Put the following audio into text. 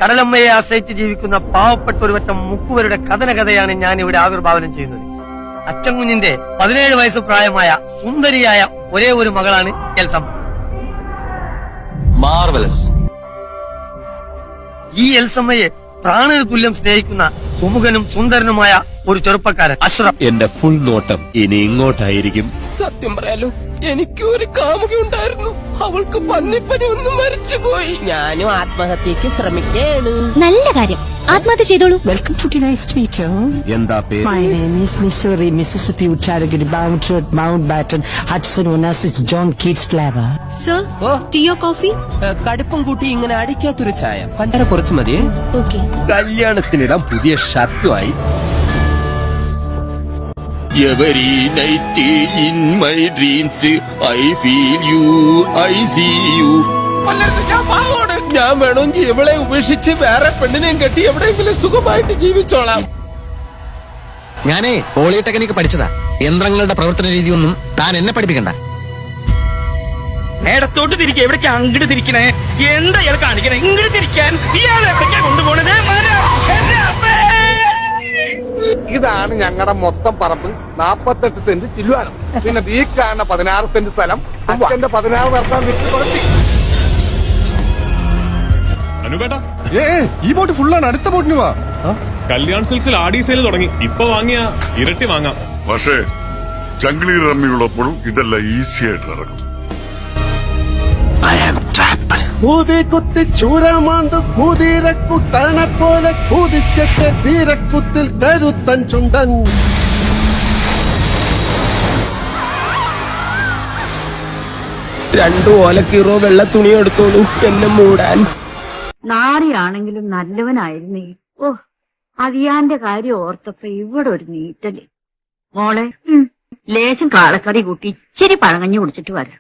കടലമ്മയെ ആശ്രയിച്ച് ജീവിക്കുന്ന പാവപ്പെട്ട ഒരു വറ്റം മുക്കുവരുടെ കഥയാണ് ഞാൻ ഇവിടെ ആവിർഭാവനം ചെയ്യുന്നത്. അച്ചൻകുഞ്ഞിന്റെ 17 വയസ്സ് പ്രായമായ സുന്ദരിയായ ഒരേ ഒരു മകളാണ് എൽസമ്മ. മാർവലസ്. ഈ എൽസമ്മയെ പ്രാണന് തുല്യം സ്നേഹിക്കുന്ന സുമുഖനും സുന്ദരനുമായ ഒരു ചെറുപ്പക്കാരൻ അഷ്റഫ്. എന്റെ ഫുൾ നോട്ടം ഇനി ഇങ്ങോട്ടായിരിക്കും. സത്യം പറയാലോ, എനിക്ക് ഒരു കാമുകി ഉണ്ടായിരുന്നു. അവൾക്ക് പന്നിപ്പനി ഒന്നും മരിച്ചുപോയി. ഞാനും ആത്മഹത്യക്ക് ശ്രമിക്കുകയാണ്. നല്ല കാര്യം, ആത്മഹത്യ ചെയ്തോളൂ. Welcome to tonight's meeting. എന്താ പേര്? My name is Missouri, Mississippi, Chattahoochee, Mountford, Mountbatten, Hudson, Onassis, John Keats flavor. Sir, ടീയോ കോഫി? കടുപ്പം കൂട്ടി ഇങ്ങനെ അടിക്കാത്തൊരു ചായ. പഞ്ചാര കുറച്ച് മതിയേ. ഓക്കെ. കല്യാണത്തിനിടാൻ പുതിയ ഷർട്ടുമായി. Every night in my dreams I feel you, I see you. ഞാൻ വേണമെങ്കിൽ ഇവളെ ഉപേക്ഷിച്ച് വേറെ പെണ്ണിനെയും കെട്ടി എവിടെയെങ്കിലും സുഖമായിട്ട് ജീവിച്ചോളാം. ഞാനേ പോളിടെക്നിക്ക് പഠിച്ചതാ. യന്ത്രങ്ങളുടെ പ്രവർത്തന രീതിയൊന്നും താൻ എന്നെ പഠിപ്പിക്കണ്ട. നേടത്തോട്ട് തിരിക്കുക. എവിടേക്കാ അങ്ങോട്ട് തിരിക്കണേ? എന്താ ഇയാൾ കാണിക്കണേ? ഇങ്ങോട്ട് തിരിക്കാൻ ഇയാൾ എവിടേക്കാ കൊണ്ടുപോണത്? ഇതാണ് ഞങ്ങളുടെ മൊത്തം പറമ്പ്. 48 സെന്റ് ചില്ലുവാനം. പിന്നെ ഈ കാണുന്ന 16 സെന്റ് സ്ഥലം അച്ഛന്റെ 16 വർഷം വിറ്റ് കൊടുത്തി. ഈ ബോട്ട് ഫുള്ളാണ്. അടുത്ത ബോട്ടിന് വാ. കല്യാൺ സിൽക്സിൽ ആഡി സെയിൽ തുടങ്ങി. ഇപ്പൊ വാങ്ങിയ ഇരട്ടി വാങ്ങാം. പക്ഷേ ജംഗ്ലി റമ്മിയുള്ളപ്പോഴും ഇതെല്ലാം ഈസി ആയിട്ട് നടക്കും. കുത്തി ചൂരമാന്ത് കുതിരക്കുട്ടനെ പോലെ കുതിക്കട്ടെ തീരക്കുത്തിൽ കരുത്തൻ ചുണ്ടൻ. രണ്ടു ഓലക്കീറോ വെള്ള തുണി എടുത്തോളൂ എന്നെ മൂടാൻ. നാരിയാണെങ്കിലും നല്ലവനായിരുന്നേ. ഓ, അതിയാന്റെ കാര്യം ഓർത്തപ്പോ ഇവിടെ ഒരു നീറ്റല്. മോളെ, ലേശം കാളക്കറി കൂട്ടി ഇച്ചിരി പഴങ്ങഞ്ഞു കുടിച്ചിട്ട് വരാം.